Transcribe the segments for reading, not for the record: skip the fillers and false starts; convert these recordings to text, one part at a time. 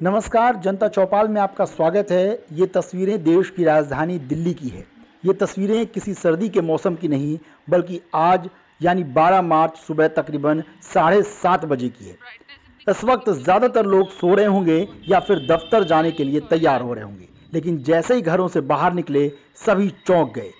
नमस्कार, जनता चौपाल में आपका स्वागत है। ये तस्वीरें देश की राजधानी दिल्ली की है। ये तस्वीरें किसी सर्दी के मौसम की नहीं, बल्कि आज यानी 12 मार्च सुबह तकरीबन 7:30 बजे की है। इस वक्त ज़्यादातर लोग सो रहे होंगे या फिर दफ्तर जाने के लिए तैयार हो रहे होंगे, लेकिन जैसे ही घरों से बाहर निकले सभी चौंक गए,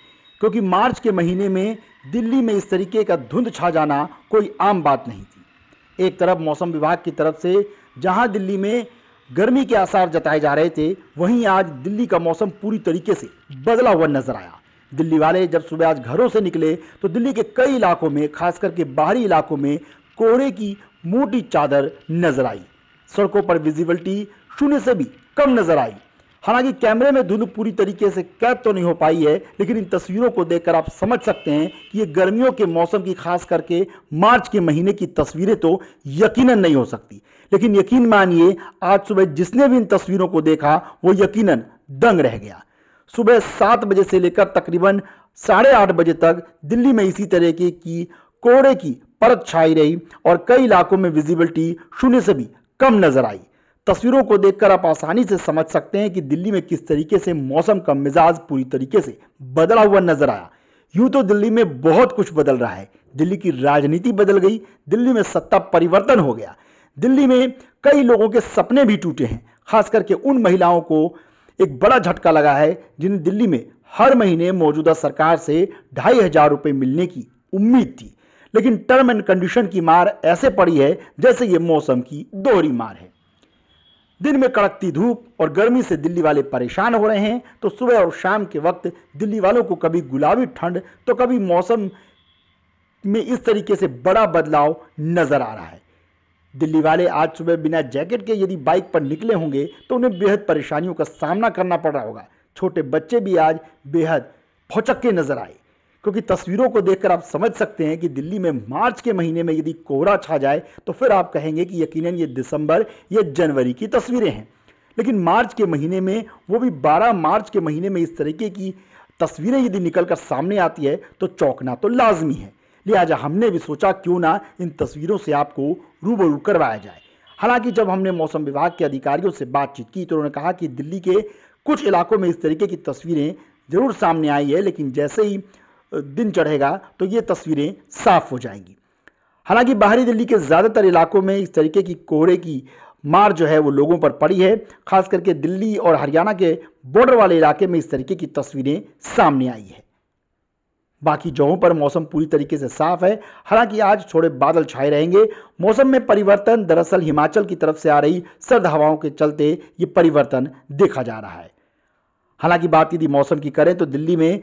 क्योंकि मार्च के महीने में दिल्ली में इस तरीके का धुंध छा जाना कोई आम बात नहीं थी। एक तरफ मौसम विभाग की तरफ से जहां दिल्ली में गर्मी के आसार जताए जा रहे थे, वहीं आज दिल्ली का मौसम पूरी तरीके से बदला हुआ नजर आया। दिल्ली वाले जब सुबह आज घरों से निकले तो दिल्ली के कई इलाकों में, खास करके बाहरी इलाकों में कोहरे की मोटी चादर नजर आई। सड़कों पर विजिबिलिटी शून्य से भी कम नजर आई। हालांकि कैमरे में धुंध पूरी तरीके से कैद तो नहीं हो पाई है, लेकिन इन तस्वीरों को देखकर आप समझ सकते हैं कि ये गर्मियों के मौसम की, खास करके मार्च के महीने की तस्वीरें तो यकीनन नहीं हो सकती। लेकिन यकीन मानिए, आज सुबह जिसने भी इन तस्वीरों को देखा वो यकीनन दंग रह गया। सुबह 7 बजे से लेकर तकरीबन 8:30 बजे तक दिल्ली में इसी तरह की कोहरे की परत छाई रही और कई इलाकों में विजिबिलिटी शून्य से भी कम नजर आई। तस्वीरों को देखकर आप आसानी से समझ सकते हैं कि दिल्ली में किस तरीके से मौसम का मिजाज पूरी तरीके से बदला हुआ नजर आया। यूं तो दिल्ली में बहुत कुछ बदल रहा है। दिल्ली की राजनीति बदल गई, दिल्ली में सत्ता परिवर्तन हो गया, दिल्ली में कई लोगों के सपने भी टूटे हैं। खास करके उन महिलाओं को एक बड़ा झटका लगा है जिन्हें दिल्ली में हर महीने मौजूदा सरकार से 2,500 रुपए मिलने की उम्मीद थी, लेकिन टर्म एंड कंडीशन की मार ऐसे पड़ी है जैसे ये मौसम की दोहरी मार है। दिन में कड़कती धूप और गर्मी से दिल्ली वाले परेशान हो रहे हैं, तो सुबह और शाम के वक्त दिल्ली वालों को कभी गुलाबी ठंड तो कभी मौसम में इस तरीके से बड़ा बदलाव नजर आ रहा है। दिल्ली वाले आज सुबह बिना जैकेट के यदि बाइक पर निकले होंगे तो उन्हें बेहद परेशानियों का सामना करना पड़ रहा होगा। छोटे बच्चे भी आज बेहद भौचक्के नजर आए, क्योंकि तस्वीरों को देखकर आप समझ सकते हैं कि दिल्ली में मार्च के महीने में यदि कोहरा छा जाए तो फिर आप कहेंगे कि यकीनन ये दिसंबर या जनवरी की तस्वीरें हैं। लेकिन मार्च के महीने में, वो भी 12 मार्च के महीने में इस तरीके की तस्वीरें यदि निकलकर सामने आती है तो चौंकना तो लाजमी है। लिहाजा हमने भी सोचा क्यों ना इन तस्वीरों से आपको रूबरू करवाया जाए। हालांकि जब हमने मौसम विभाग के अधिकारियों से बातचीत की तो उन्होंने कहा कि दिल्ली के कुछ इलाकों में इस तरीके की तस्वीरें जरूर सामने आई है, लेकिन जैसे ही दिन चढ़ेगा तो ये तस्वीरें साफ हो जाएंगी। हालांकि बाहरी दिल्ली के ज्यादातर इलाकों में इस तरीके की कोहरे की मार जो है वो लोगों पर पड़ी है। खास करके दिल्ली और हरियाणा के बॉर्डर वाले इलाके में इस तरीके की तस्वीरें सामने आई है। बाकी जगहों पर मौसम पूरी तरीके से साफ है। हालांकि आज थोड़े बादल छाए रहेंगे। मौसम में परिवर्तन दरअसल हिमाचल की तरफ से आ रही सर्द हवाओं के चलते ये परिवर्तन देखा जा रहा है। हालांकि बात यदि मौसम की करें तो दिल्ली में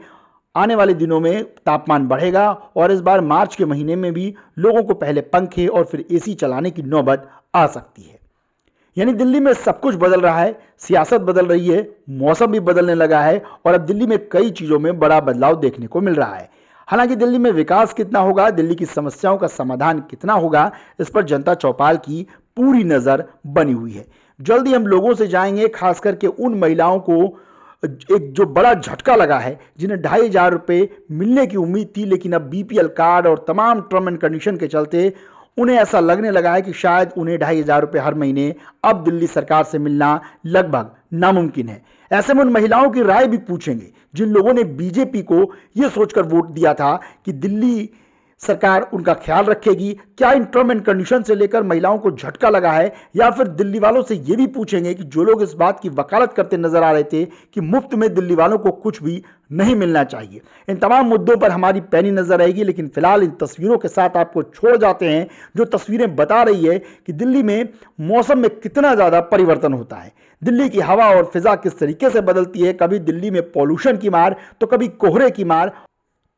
आने वाले दिनों में तापमान बढ़ेगा और इस बार मार्च के महीने में भी लोगों को पहले पंखे और फिर एसी चलाने की नौबत आ सकती है। यानी दिल्ली में सब कुछ बदल रहा है, सियासत बदल रही है, मौसम भी बदलने लगा है और अब दिल्ली में कई चीजों में बड़ा बदलाव देखने को मिल रहा है। हालांकि दिल्ली में विकास कितना होगा, दिल्ली की समस्याओं का समाधान कितना होगा, इस पर जनता चौपाल की पूरी नजर बनी हुई है। जल्दी हम लोगों से जाएंगे, खास करके उन महिलाओं को एक जो बड़ा झटका लगा है, जिन्हें 2,500 रुपए मिलने की उम्मीद थी, लेकिन अब बीपीएल कार्ड और तमाम टर्म एंड कंडीशन के चलते उन्हें ऐसा लगने लगा है कि शायद उन्हें 2,500 रुपए हर महीने अब दिल्ली सरकार से मिलना लगभग नामुमकिन है। ऐसे में उन महिलाओं की राय भी पूछेंगे जिन लोगों ने बीजेपी को यह सोचकर वोट दिया था कि दिल्ली सरकार उनका ख्याल रखेगी। क्या इन टर्म एंड कंडीशन से लेकर महिलाओं को झटका लगा है, या फिर दिल्ली वालों से यह भी पूछेंगे कि जो लोग इस बात की वकालत करते नजर आ रहे थे कि मुफ्त में दिल्ली वालों को कुछ भी नहीं मिलना चाहिए। इन तमाम मुद्दों पर हमारी पैनी नजर रहेगी, लेकिन फिलहाल इन तस्वीरों के साथ आपको छोड़ जाते हैं जो तस्वीरें बता रही है कि दिल्ली में मौसम में कितना ज्यादा परिवर्तन होता है। दिल्ली की हवा और फिजा किस तरीके से बदलती है, कभी दिल्ली में पॉल्यूशन की मार तो कभी कोहरे की मार,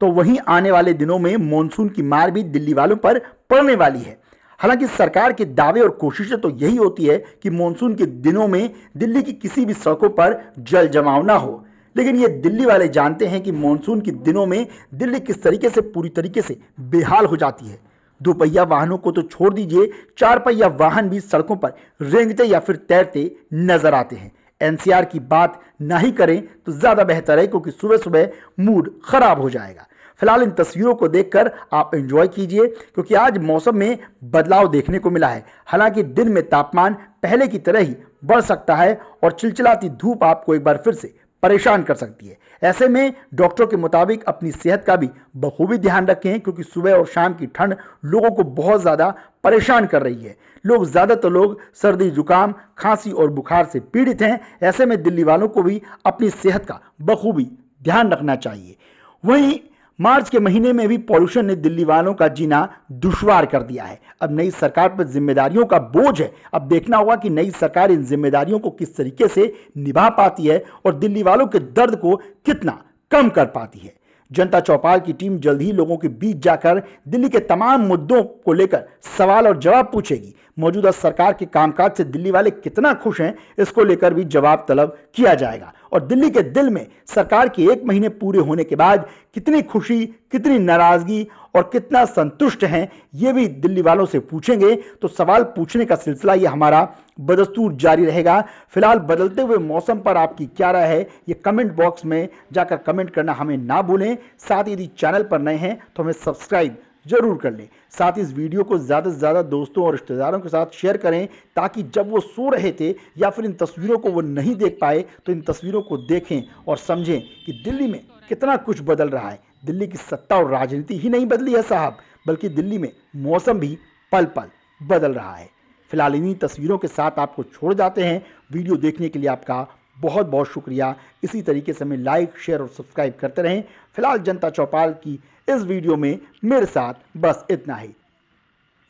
तो वहीं आने वाले दिनों में मॉनसून की मार भी दिल्ली वालों पर पड़ने वाली है। हालांकि सरकार के दावे और कोशिशें तो यही होती है कि मॉनसून के दिनों में दिल्ली की किसी भी सड़कों पर जल जमाव ना हो, लेकिन ये दिल्ली वाले जानते हैं कि मॉनसून के दिनों में दिल्ली किस तरीके से पूरी तरीके से बेहाल हो जाती है। दोपहिया वाहनों को तो छोड़ दीजिए, 4 पहिया वाहन भी सड़कों पर रेंगते या फिर तैरते नजर आते हैं। एनसीआर की बात ना ही करें तो ज्यादा बेहतर है, क्योंकि सुबह सुबह मूड खराब हो जाएगा। फिलहाल इन तस्वीरों को देखकर आप एंजॉय कीजिए, क्योंकि आज मौसम में बदलाव देखने को मिला है। हालांकि दिन में तापमान पहले की तरह ही बढ़ सकता है और चिलचिलाती धूप आपको एक बार फिर से परेशान कर सकती है। ऐसे में डॉक्टरों के मुताबिक अपनी सेहत का भी बखूबी ध्यान रखें, क्योंकि सुबह और शाम की ठंड लोगों को बहुत ज़्यादा परेशान कर रही है। ज़्यादातर लोग सर्दी, जुकाम, खांसी और बुखार से पीड़ित हैं। ऐसे में दिल्ली वालों को भी अपनी सेहत का बखूबी ध्यान रखना चाहिए। वहीं मार्च के महीने में भी पॉल्यूशन ने दिल्ली वालों का जीना दुश्वार कर दिया है। अब नई सरकार पर जिम्मेदारियों का बोझ है। अब देखना होगा कि नई सरकार इन जिम्मेदारियों को किस तरीके से निभा पाती है और दिल्ली वालों के दर्द को कितना कम कर पाती है। जनता चौपाल की टीम जल्द ही लोगों के बीच जाकर दिल्ली के तमाम मुद्दों को लेकर सवाल और जवाब पूछेगी। मौजूदा सरकार के कामकाज से दिल्ली वाले कितना खुश हैं, इसको लेकर भी जवाब तलब किया जाएगा। और दिल्ली के दिल में सरकार के 1 महीने पूरे होने के बाद कितनी खुशी, कितनी नाराजगी और कितना संतुष्ट हैं, ये भी दिल्ली वालों से पूछेंगे। तो सवाल पूछने का सिलसिला ये हमारा बदस्तूर जारी रहेगा। फिलहाल बदलते हुए मौसम पर आपकी क्या राय है, ये कमेंट बॉक्स में जाकर कमेंट करना हमें ना भूलें। साथ ही यदि चैनल पर नए हैं तो हमें सब्सक्राइब जरूर कर लें। साथ ही इस वीडियो को ज़्यादा से ज़्यादा दोस्तों और रिश्तेदारों के साथ शेयर करें, ताकि जब वो सो रहे थे या फिर इन तस्वीरों को वो नहीं देख पाए तो इन तस्वीरों को देखें और समझें कि दिल्ली में कितना कुछ बदल रहा है। दिल्ली की सत्ता और राजनीति ही नहीं बदली है साहब, बल्कि दिल्ली में मौसम भी पल पल बदल रहा है। फिलहाल इन्हीं तस्वीरों के साथ आपको छोड़ जाते हैं। वीडियो देखने के लिए आपका बहुत बहुत शुक्रिया। इसी तरीके से हमें लाइक, शेयर और सब्सक्राइब करते रहें। फिलहाल जनता चौपाल की इस वीडियो में मेरे साथ बस इतना ही।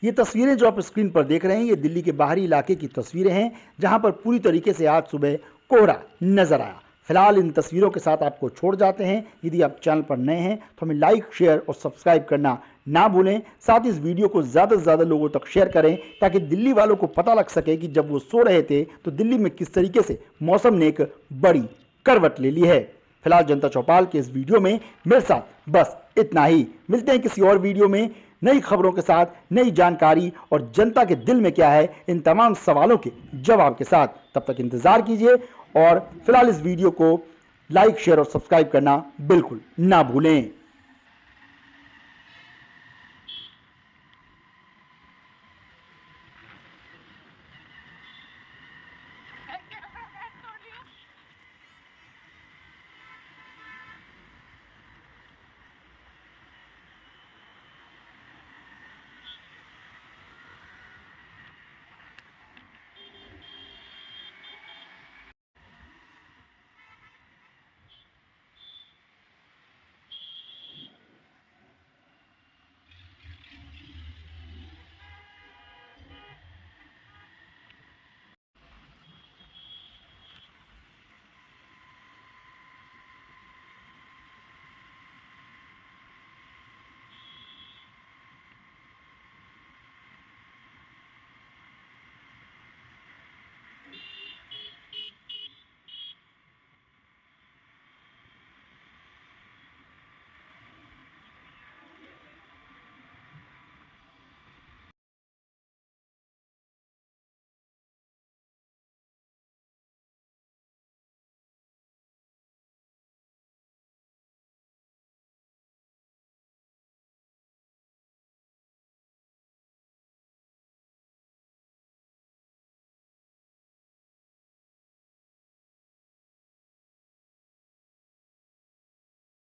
ये तस्वीरें जो आप स्क्रीन पर देख रहे हैं, ये दिल्ली के बाहरी इलाके की तस्वीरें हैं, जहां पर पूरी तरीके से आज सुबह कोहरा नजर आया। फिलहाल इन तस्वीरों के साथ आपको छोड़ जाते हैं। यदि आप चैनल पर नए हैं तो हमें लाइक, शेयर और सब्सक्राइब करना ना भूलें। साथ ही इस वीडियो को ज़्यादा से ज़्यादा लोगों तक शेयर करें, ताकि दिल्ली वालों को पता लग सके कि जब वो सो रहे थे तो दिल्ली में किस तरीके से मौसम ने एक बड़ी करवट ले ली है। फिलहाल जनता चौपाल के इस वीडियो में मेरे साथ बस इतना ही। मिलते हैं किसी और वीडियो में नई खबरों के साथ, नई जानकारी और जनता के दिल में क्या है, इन तमाम सवालों के जवाब के साथ। तब तक इंतजार कीजिए और फिलहाल इस वीडियो को लाइक, शेयर और सब्सक्राइब करना बिल्कुल ना भूलें।